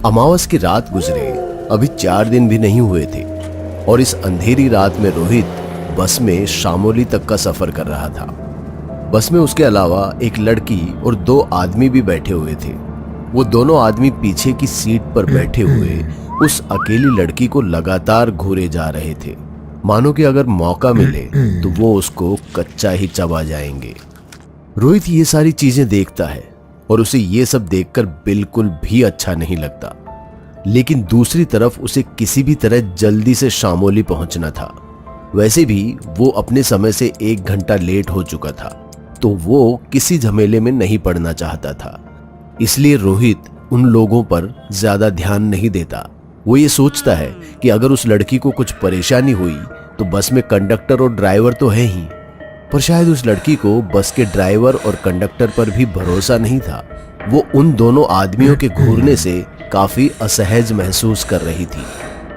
अमावस की रात गुजरे अभी 4 दिन भी नहीं हुए थे और इस अंधेरी रात में रोहित बस में शामोली तक का सफर कर रहा था। बस में उसके अलावा एक लड़की और 2 आदमी भी बैठे हुए थे। वो दोनों आदमी पीछे की सीट पर बैठे हुए उस अकेली लड़की को लगातार घूरे जा रहे थे, मानो कि अगर मौका मिले तो वो उसको कच्चा ही चबा जाएंगे। रोहित ये सारी चीजें देखता है और उसे ये सब देखकर बिल्कुल भी अच्छा नहीं लगता, लेकिन दूसरी तरफ उसे किसी भी तरह जल्दी से शामोली पहुंचना था। वैसे भी वो अपने समय से 1 घंटा लेट हो चुका था, तो वो किसी झमेले में नहीं पड़ना चाहता था। इसलिए रोहित उन लोगों पर ज्यादा ध्यान नहीं देता। वो ये सोचता है कि अगर उस लड़की को कुछ परेशानी हुई तो बस में कंडक्टर और ड्राइवर तो है ही, पर शायद उस लड़की को बस के ड्राइवर और कंडक्टर पर भी भरोसा नहीं था। वो उन दोनों आदमियों के घूरने से काफी असहज महसूस कर रही थी।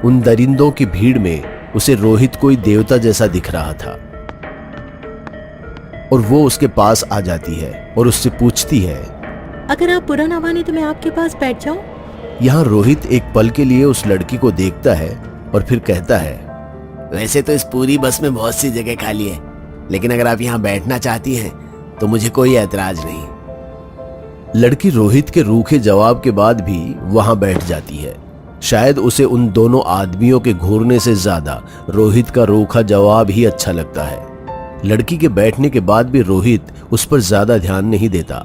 उन दरिंदों की भीड़ में उसे रोहित कोई देवता जैसा दिख रहा था और वो उसके पास आ जाती है और उससे पूछती है, अगर आप बुरा ना माने तो मैं आपके पास बैठ जाऊं? यहाँ रोहित एक पल के लिए उस लड़की को देखता है और फिर कहता है, वैसे तो इस पूरी बस में बहुत सी जगह खाली है, लेकिन अगर आप यहाँ बैठना चाहती हैं तो मुझे कोई ऐतराज नहीं। लड़की रोहित के रूखे जवाब के बाद भी वहां बैठ जाती है। शायद उसे उन दोनों आदमियों के घूरने से ज्यादा रोहित का रूखा जवाब ही अच्छा लगता है। लड़की के बैठने के बाद भी रोहित उस पर ज्यादा ध्यान नहीं देता।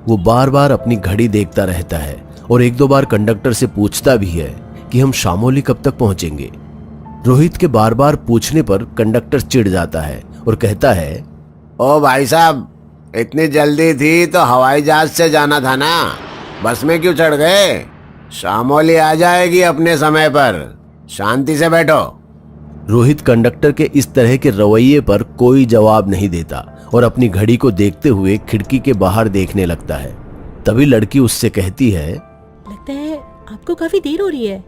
वो बार बार अपनी घड़ी देखता रहता है और 1-2 बार कंडक्टर से पूछता भी है कि हम शामोली कब तक पहुंचेंगे। रोहित के बार बार पूछने पर कंडक्टर चिढ़ जाता है और कहता है, ओ भाई साहब, इतनी जल्दी थी तो हवाई जहाज से जाना था ना, बस में क्यों चढ़ गए? शामोली आ जाएगी अपने समय पर, शांति से बैठो। रोहित कंडक्टर के इस तरह के रवैये पर कोई जवाब नहीं देता और अपनी घड़ी को देखते हुए खिड़की के बाहर देखने लगता है। तभी लड़की उससे कहती है, लगता है आपको काफी देर हो रही है।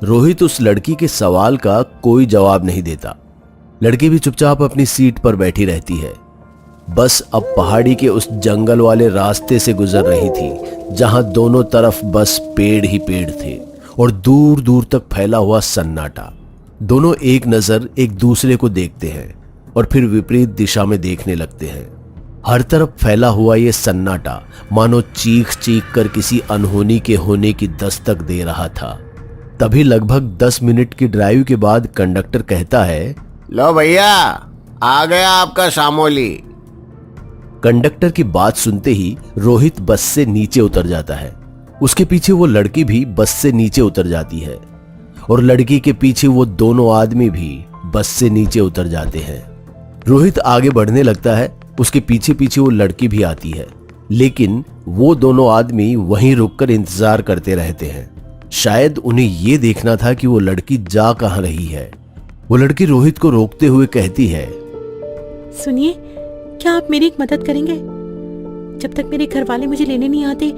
रोहित उस लड़की के सवाल का कोई जवाब नहीं देता। लड़की भी चुपचाप अपनी सीट पर बैठी रहती है। बस अब पहाड़ी के उस जंगल वाले रास्ते से गुजर रही थी जहां दोनों तरफ बस पेड़ ही पेड़ थे और दूर दूर तक फैला हुआ सन्नाटा। दोनों एक नजर एक दूसरे को देखते हैं और फिर विपरीत दिशा में देखने लगते हैं। हर तरफ फैला हुआ ये सन्नाटा मानो चीख चीख कर किसी अनहोनी के होने की दस्तक दे रहा था। तभी लगभग 10 मिनट की ड्राइव के बाद कंडक्टर कहता है, लो भैया, आ गया आपका शामोली। कंडक्टर की बात सुनते ही रोहित बस से नीचे उतर जाता है। उसके पीछे वो लड़की भी बस से नीचे उतर जाती है और लड़की के पीछे वो दोनों आदमी भी बस से नीचे उतर जाते हैं। रोहित आगे बढ़ने लगता है। उसके पीछे पीछे वो लड़की भी आती है, लेकिन वो दोनों आदमी वहीं रुककर इंतजार करते रहते हैं। शायद उन्हें ये देखना था कि वो लड़की जा कहां रही है। वो लड़की रोहित को रोकते हुए कहती है, सुनिए, क्या आप मेरी एक मदद करेंगे? जब तक मेरे घर वाले मुझे लेने नहीं आते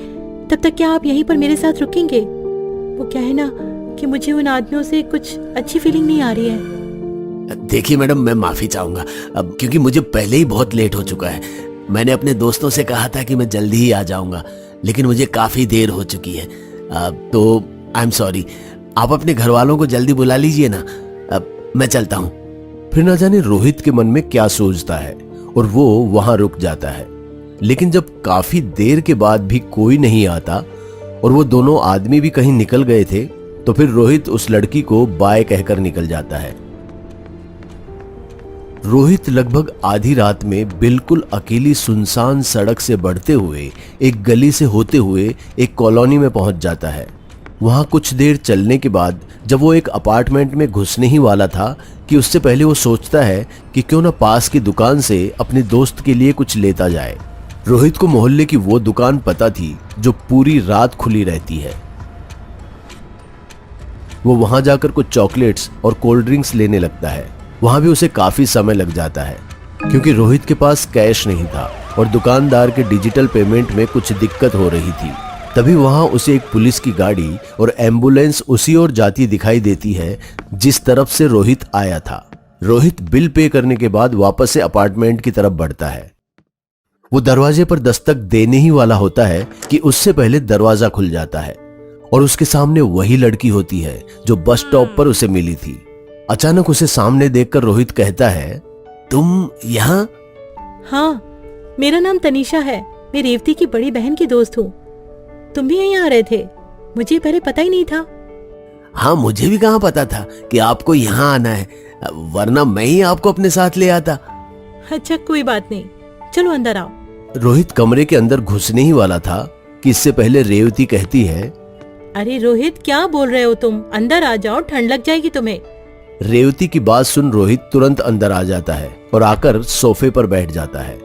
तब तक क्या आप यहीं पर मेरे साथ रुकेंगे? वो क्या है ना कि मुझे उन आदमियों से कुछ अच्छी फीलिंग नहीं आ रही है। देखिए मैडम, मैं माफी चाहूंगा अब, क्योंकि मुझे पहले ही बहुत लेट हो चुका है। मैंने अपने दोस्तों से कहा था कि मैं जल्दी ही आ जाऊंगा, लेकिन मुझे काफी देर हो चुकी है। तो आई एम सॉरी। आप अपने घर वालों को जल्दी बुला लीजिए ना। अब मैं चलता हूँ। फिर न जाने रोहित के मन में क्या सोचता है और वो वहां रुक जाता है। लेकिन जब काफी देर के बाद भी कोई नहीं आता और वो दोनों आदमी भी कहीं निकल गए थे, तो फिर रोहित उस लड़की को बाय कहकर निकल जाता है। रोहित लगभग आधी रात में बिल्कुल अकेली सुनसान सड़क से बढ़ते हुए एक गली से होते हुए एक कॉलोनी में पहुंच जाता है। वहां कुछ देर चलने के बाद जब वो एक अपार्टमेंट में घुसने ही वाला था कि उससे पहले वो सोचता है कि क्यों ना पास की दुकान से अपने दोस्त के लिए कुछ लेता जाए। रोहित को मोहल्ले की वो दुकान पता थी जो पूरी रात खुली रहती है। वो वहां जाकर कुछ चॉकलेट्स और कोल्ड ड्रिंक्स लेने लगता है। वहां भी उसे काफी समय लग जाता है क्योंकि रोहित के पास कैश नहीं था और दुकानदार के डिजिटल पेमेंट में कुछ दिक्कत हो रही थी। तभी वहां उसे एक पुलिस की गाड़ी और एम्बुलेंस उसी ओर जाती दिखाई देती है जिस तरफ से रोहित आया था। रोहित बिल पे करने के बाद वापस से अपार्टमेंट की तरफ बढ़ता है। वो दरवाजे पर दस्तक देने ही वाला होता है कि उससे पहले दरवाजा खुल जाता है और उसके सामने वही लड़की होती है जो बस स्टॉप पर उसे मिली थी। अचानक उसे सामने देखकर रोहित कहता है, तुम यहाँ? हाँ, मेरा नाम तनीषा है। मैं रेवती की बड़ी बहन की दोस्त हूँ। तुम भी यहीं आ रहे थे? मुझे पहले पता ही नहीं था। हाँ, मुझे भी कहाँ पता था कि आपको यहाँ आना है, वरना मैं ही आपको अपने साथ ले आता। अच्छा, कोई बात नहीं, चलो अंदर आओ। रोहित कमरे के अंदर घुसने ही वाला था कि इससे पहले रेवती कहती है, अरे रोहित, क्या बोल रहे हो तुम? अंदर आ जाओ, ठंड लग जाएगी तुम्हें। रेवती की बात सुन रोहित तुरंत अंदर आ जाता है और आकर सोफे पर बैठ जाता है।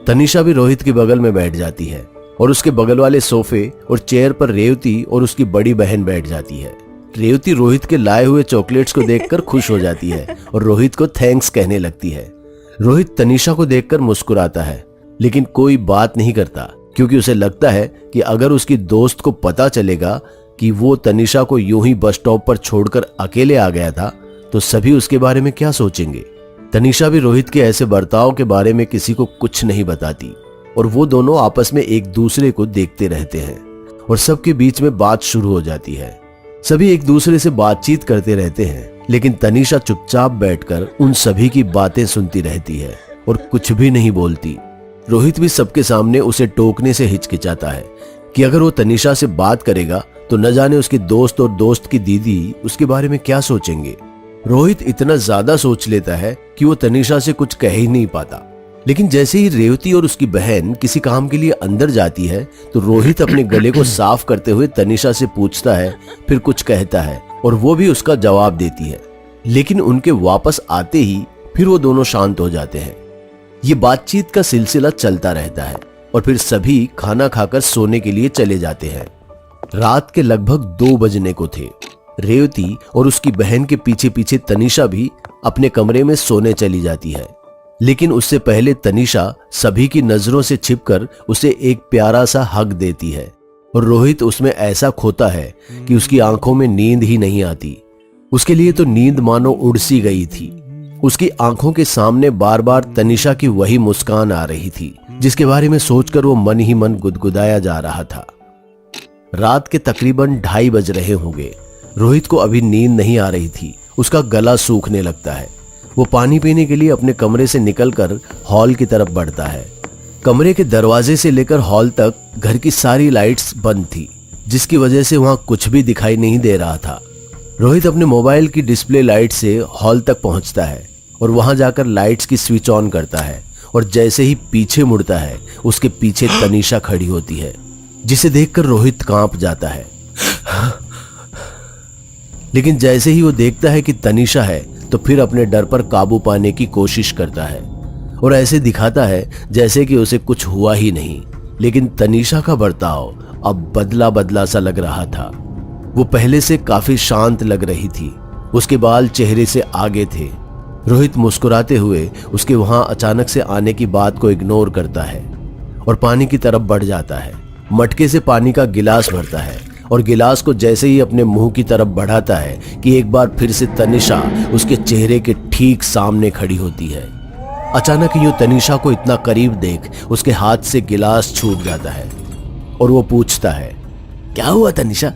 तनीषा भी रोहित के बगल में बैठ जाती है और उसके बगल वाले सोफे और चेयर पर रेवती और उसकी बड़ी बहन बैठ जाती है। रेवती रोहित के लाए हुए चॉकलेट्स को देखकर खुश हो जाती है और रोहित को थैंक्स कहने लगती है। रोहित तनीषा को देखकर मुस्कुराता है, लेकिन कोई बात नहीं करता, क्योंकि उसे लगता है कि अगर उसकी दोस्त को पता चलेगा कि वो तनीषा को यूं ही बस स्टॉप पर छोड़कर अकेले आ गया था, तो सभी उसके बारे में क्या सोचेंगे। तनीषा भी रोहित के ऐसे बर्ताव के बारे में किसी को कुछ नहीं बताती और वो दोनों आपस में एक दूसरे को देखते रहते हैं और सबके बीच में बात शुरू हो जाती है। सभी एक दूसरे से बातचीत करते रहते हैं, लेकिन तनीषा चुपचाप बैठकर उन सभी की बातें सुनती रहती है और कुछ भी नहीं बोलती। रोहित भी सबके सामने उसे टोकने से हिचकिचाता है कि अगर वो तनीषा से बात करेगा तो न जाने उसके दोस्त और दोस्त की दीदी उसके बारे में क्या सोचेंगे। रोहित इतना ज्यादा सोच लेता है कि वो तनीषा से कुछ कह ही नहीं पाता। लेकिन जैसे ही रेवती और उसकी बहन किसी काम के लिए अंदर जाती है तो रोहित अपने गले को साफ करते हुए तनीषा से पूछता है, फिर कुछ कहता है और वो भी उसका जवाब देती है। लेकिन उनके वापस आते ही फिर वो दोनों शांत हो जाते हैं। ये बातचीत का सिलसिला चलता रहता है और फिर सभी खाना खाकर सोने के लिए चले जाते हैं। रात के लगभग 2 बजने को थे। रेवती और उसकी बहन के पीछे पीछे तनीषा भी अपने कमरे में सोने चली जाती है, लेकिन उससे पहले तनीषा सभी की नजरों से छिपकर उसे एक प्यारा सा हग देती है और रोहित उसमें ऐसा खोता है कि उसकी आंखों में नींद ही नहीं आती। उसके लिए तो नींद मानो उड़ सी गई थी। उसकी आंखों के सामने बार बार तनीषा की वही मुस्कान आ रही थी, जिसके बारे में सोचकर वो मन ही मन गुदगुदाया जा रहा था। रात के तकरीबन 2:30 बज रहे होंगे। रोहित को अभी नींद नहीं आ रही थी। उसका गला सूखने लगता है। वो पानी पीने के लिए अपने कमरे से निकलकर हॉल की तरफ बढ़ता है। कमरे के दरवाजे से लेकर हॉल तक घर की सारी लाइट्स बंद थी, जिसकी वजह से वहां कुछ भी दिखाई नहीं दे रहा था। रोहित अपने मोबाइल की डिस्प्ले लाइट से हॉल तक पहुंचता है और वहां जाकर लाइट्स की स्विच ऑन करता है और जैसे ही पीछे मुड़ता है उसके पीछे तनीषा खड़ी होती है, जिसे देखकर रोहित कांप जाता है। लेकिन जैसे ही वो देखता है कि तनीषा है तो फिर अपने डर पर काबू पाने की कोशिश करता है और ऐसे दिखाता है जैसे कि उसे कुछ हुआ ही नहीं। लेकिन तनीषा का बर्ताव अब बदला बदला सा लग रहा था। वो पहले से काफी शांत लग रही थी। उसके बाल चेहरे से आगे थे। रोहित मुस्कुराते हुए उसके वहां अचानक से आने की बात को इग्नोर करता है और पानी की तरफ बढ़ जाता है। मटके से पानी का गिलास भरता है और गिलास को जैसे ही अपने मुंह की तरफ बढ़ाता है कि एक बार फिर से तनीषा उसके चेहरे के ठीक सामने खड़ी होती है। अचानक यूं तनीषा को इतना करीब देख उसके हाथ से गिलास छूट जाता है और वो पूछता है, क्या हुआ तनीषा,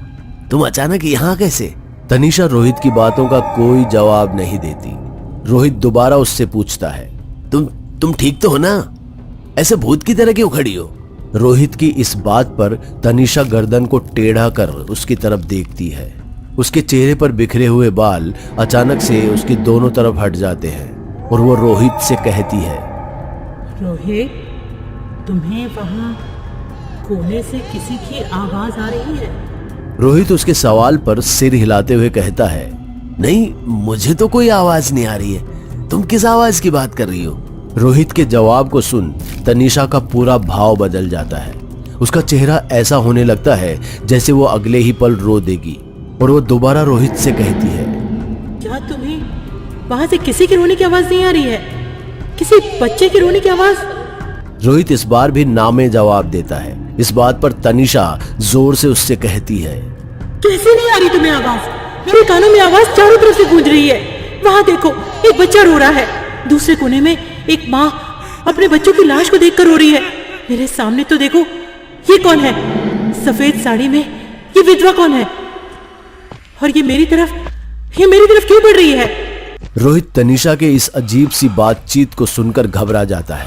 तुम अचानक यहाँ कैसे? तनीषा रोहित की बातों का कोई जवाब नहीं देती। रोहित दोबारा उससे पूछता है, तुम ठीक तो हो ना? ऐसे भूत की तरह क्यों खड़ी हो? रोहित की इस बात पर तनीषा गर्दन को टेढ़ा कर उसकी तरफ देखती है। उसके चेहरे पर बिखरे हुए बाल अचानक से उसकी दोनों तरफ हट जाते हैं और वो रोहित से कहती है, रोहित, तुम्हें वहां कोने से किसी की आवाज आ रही है? रोहित उसके सवाल पर सिर हिलाते हुए कहता है, नहीं, मुझे तो कोई आवाज नहीं आ रही है। तुम किस आवाज की बात कर रही हो? रोहित के जवाब को सुन तनीषा का पूरा भाव बदल जाता है। उसका चेहरा ऐसा होने लगता है जैसे वो अगले ही पल रो देगी और वो दोबारा रोहित से कहती है, क्या तुम्हें वहां से किसी की रोने की आवाज नहीं आ रही है? किसी बच्चे की रोने की आवाज? रोहित इस बार भी ना में जवाब देता है। इस बात पर तनीषा जोर से उससे कहती है, कैसे नहीं आ रही तुम्हें आवाज? मेरे कानों में आवाज चारों तरफ से गूंज रही है। वहां देखो, एक बच्चा रो रहा है। दूसरे कोने में एक माँ अपने बच्चों की लाश को देखकर रो रही है। मेरे सामने तो देखो, ये कौन है? सफेद साड़ी में ये विधवा कौन है? और ये मेरी तरफ क्यों बढ़ रही है? रोहित तनीषा के इस अजीब सी बातचीत को सुनकर घबरा जाता है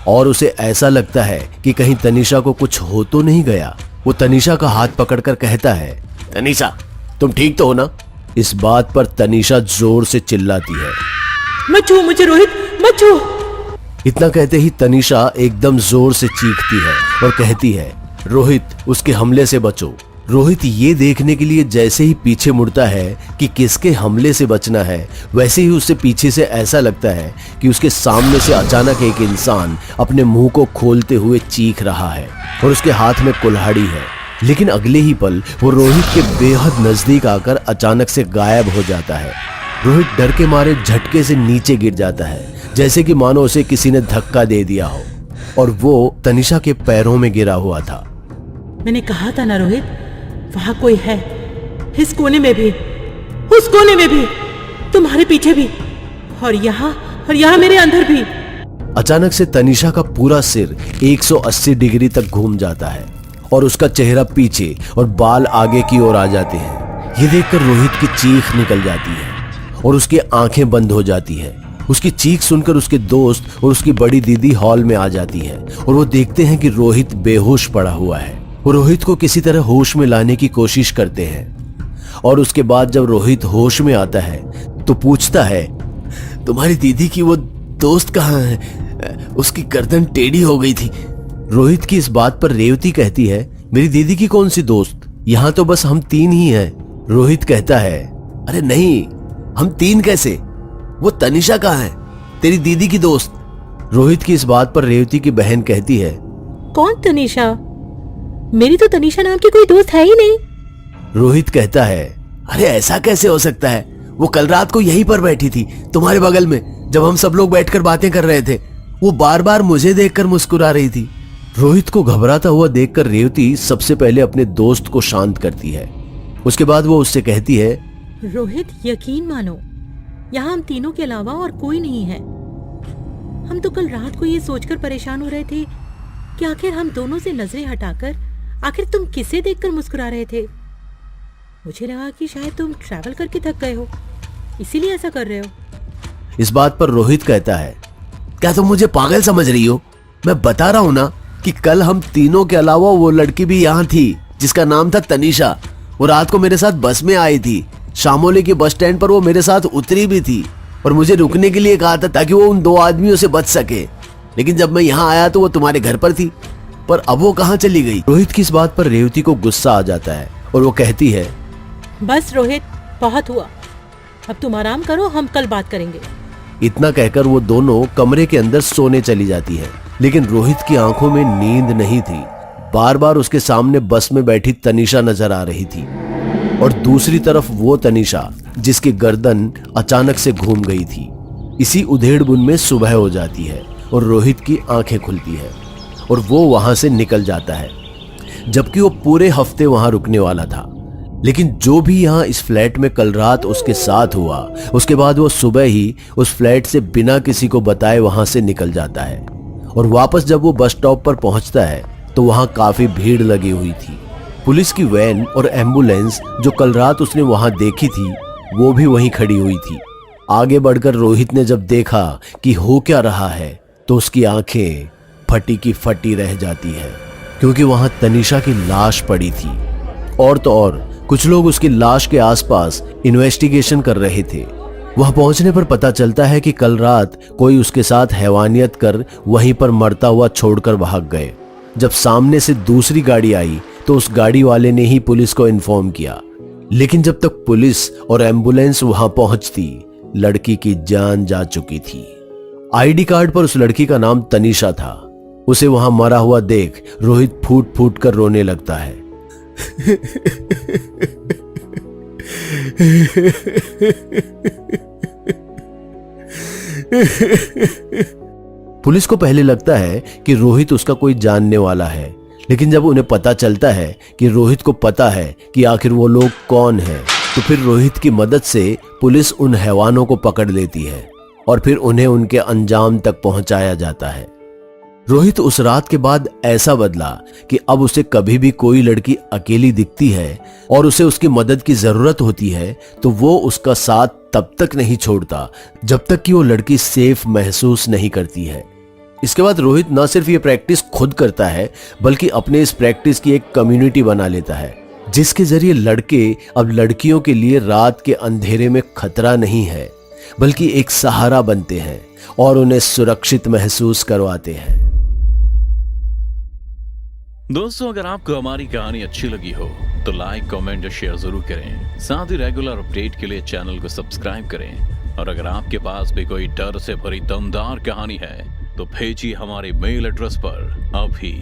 और उसे ऐसा लगता है कि कहीं तनीषा को कुछ हो तो नहीं गया। वो तनीषा का हाथ पकड़कर कहता है, तनीषा, तुम ठीक तो हो ना? इस बात पर तनीषा जोर से चिल्लाती है, मत छू मुझे रोहित, मत छू। इतना कहते ही तनीषा एकदम जोर से चीखती है और कहती है, रोहित, उसके हमले से बचो। रोहित ये देखने के लिए जैसे ही पीछे मुड़ता है कि किसके हमले से बचना है, वैसे ही उसे पीछे से ऐसा लगता है कि उसके सामने से अचानक एक इंसान अपने मुंह को खोलते हुए चीख रहा है और उसके हाथ में कुल्हाड़ी है। लेकिन अगले ही पल वो रोहित के बेहद नजदीक आकर अचानक से गायब हो जाता है। रोहित डर के मारे झटके से नीचे गिर जाता है, जैसे कि मानो उसे किसी ने धक्का दे दिया हो, और वो तनीषा के पैरों में गिरा हुआ था। मैंने कहा था ना रोहित, वहां कोई है, इस कोने में भी, उस कोने में भी, तुम्हारे पीछे भी, और यहाँ मेरे अंदर भी। अचानक से तनीषा का पूरा सिर 180 डिग्री तक घूम जाता है और उसका चेहरा पीछे और बाल आगे की ओर आ जाते हैं। ये देखकर रोहित की चीख निकल जाती है और उसकी आंखें बंद हो जाती है। उसकी चीख सुनकर उसके दोस्त और उसकी बड़ी दीदी हॉल में आ जाती हैं और वो देखते हैं कि रोहित बेहोश पड़ा हुआ है। वो रोहित को किसी तरह होश में लाने की कोशिश करते हैं और उसके बाद जब रोहित होश में आता है तो पूछता है, तुम्हारी दीदी की वो दोस्त कहाँ है? उसकी गर्दन टेढ़ी हो गई थी। रोहित की इस बात पर रेवती कहती है, मेरी दीदी की कौन सी दोस्त, यहाँ तो बस हम 3 ही हैं। रोहित कहता है, अरे नहीं, हम 3 कैसे? वो तनीषा कहाँ है, तेरी दीदी की दोस्त? रोहित की इस बात पर रेवती की बहन कहती है, कौन तनीषा? मेरी तो तनीषा नाम की कोई दोस्त है ही नहीं। रोहित कहता है, अरे ऐसा कैसे हो सकता है? वो कल रात को यहीं पर बैठी थी, तुम्हारे बगल में, जब हम सब लोग बैठकर बातें कर रहे थे। वो बार बार मुझे देखकर मुस्कुरा रही थी। रोहित को घबराता हुआ देखकर रेवती सबसे पहले अपने दोस्त को शांत करती है। उसके बाद वो उससे कहती है, रोहित, यकीन मानो, यहाँ हम तीनों के अलावा और कोई नहीं है। हम तो कल रात को ये सोचकर परेशान हो रहे थे कि आखिर हम दोनों से नजरें हटाकर आखिर तुम किसे देखकर मुस्कुरा रहे थे। मुझे लगा कि शायद तुम ट्रैवल करके थक गए हो, इसीलिए ऐसा कर रहे हो। इस बात पर रोहित कहता है, क्या तुम मुझे पागल समझ रही हो? मैं बता रहा हूं ना कि कल हम तीनों के अलावा वो लड़की भी यहाँ थी जिसका नाम था तनीषा। वो रात को मेरे साथ बस में आई थी। शामोली के बस स्टैंड पर वो मेरे साथ उतरी भी थी और मुझे रुकने के लिए कहा था ताकि वो उन 2 आदमियों से बच सके। लेकिन जब मैं यहाँ आया तो वो तुम्हारे घर पर थी, पर अब वो कहाँ चली गई? रोहित की इस बात पर रेवती को गुस्सा आ जाता है और वो कहती है, बस रोहित, बहुत हुआ, अब तुम आराम करो, हम कल बात करेंगे। इतना कहकर वो दोनों कमरे के अंदर सोने चली जाती है। लेकिन रोहित की आंखों में नींद नहीं थी। बार बार उसके सामने बस में बैठी तनीषा नजर आ रही थी और दूसरी तरफ वो तनीषा जिसकी गर्दन अचानक से घूम गई थी। इसी उधेड़-बुन में सुबह हो जाती है और रोहित की आंखें खुलती है और वो वहां से निकल जाता है, जबकि वो पूरे हफ्ते वहां रुकने वाला था। लेकिन जो भी यहाँ इस फ्लैट में कल रात उसके साथ हुआ, उसके बाद वो सुबह ही उस फ्लैट से बिना किसी को बताए वहां से निकल जाता है और वापस जब वो बस स्टॉप पर पहुंचता है तो वहां काफी भीड़ लगी हुई थी। पुलिस की वैन और एम्बुलेंस जो कल रात उसने वहां देखी थी वो भी वहीं खड़ी हुई थी। आगे बढ़कर रोहित ने जब देखा कि हो क्या रहा है तो उसकी आंखें फटी की फटी रह जाती है, क्योंकि वहां तनीषा की लाश पड़ी थी। और तो और कुछ लोग उसकी लाश के आसपास इन्वेस्टिगेशन कर रहे थे। वहां पहुंचने पर पता चलता है कि कल रात कोई उसके साथ हैवानियत कर वहीं पर मरता हुआ छोड़कर भाग गए। जब सामने से दूसरी गाड़ी आई तो उस गाड़ी वाले ने ही पुलिस को इन्फॉर्म किया। लेकिन जब तक पुलिस और एम्बुलेंस वहां पहुंचती, लड़की की जान जा चुकी थी। आईडी कार्ड पर उस लड़की का नाम तनीषा था। उसे वहां मरा हुआ देख रोहित फूट फूट कर रोने लगता है। पुलिस को पहले लगता है कि रोहित उसका कोई जानने वाला है, लेकिन जब उन्हें पता चलता है कि रोहित को पता है कि आखिर वो लोग कौन हैं, तो फिर रोहित की मदद से पुलिस उन हैवानों को पकड़ लेती है और फिर उन्हें उनके अंजाम तक पहुंचाया जाता है। रोहित उस रात के बाद ऐसा बदला कि अब उसे कभी भी कोई लड़की अकेली दिखती है और उसे उसकी मदद की जरूरत होती है तो वो उसका साथ तब तक नहीं छोड़ता जब तक कि वो लड़की सेफ महसूस नहीं करती है। इसके बाद रोहित न सिर्फ ये प्रैक्टिस खुद करता है बल्कि अपने इस प्रैक्टिस की एक कम्युनिटी बना लेता है, जिसके जरिए लड़के अब लड़कियों के लिए रात के अंधेरे में खतरा नहीं है बल्कि एक सहारा बनते हैं और उन्हें सुरक्षित महसूस करवाते हैं। दोस्तों, अगर आपको हमारी कहानी अच्छी लगी हो तो लाइक, कमेंट और शेयर जरूर करें। साथ ही रेगुलर अपडेट के लिए चैनल को सब्सक्राइब करें। और अगर आपके पास भी कोई डर से भरी दमदार कहानी है तो भेजिए हमारे मेल एड्रेस पर अभी।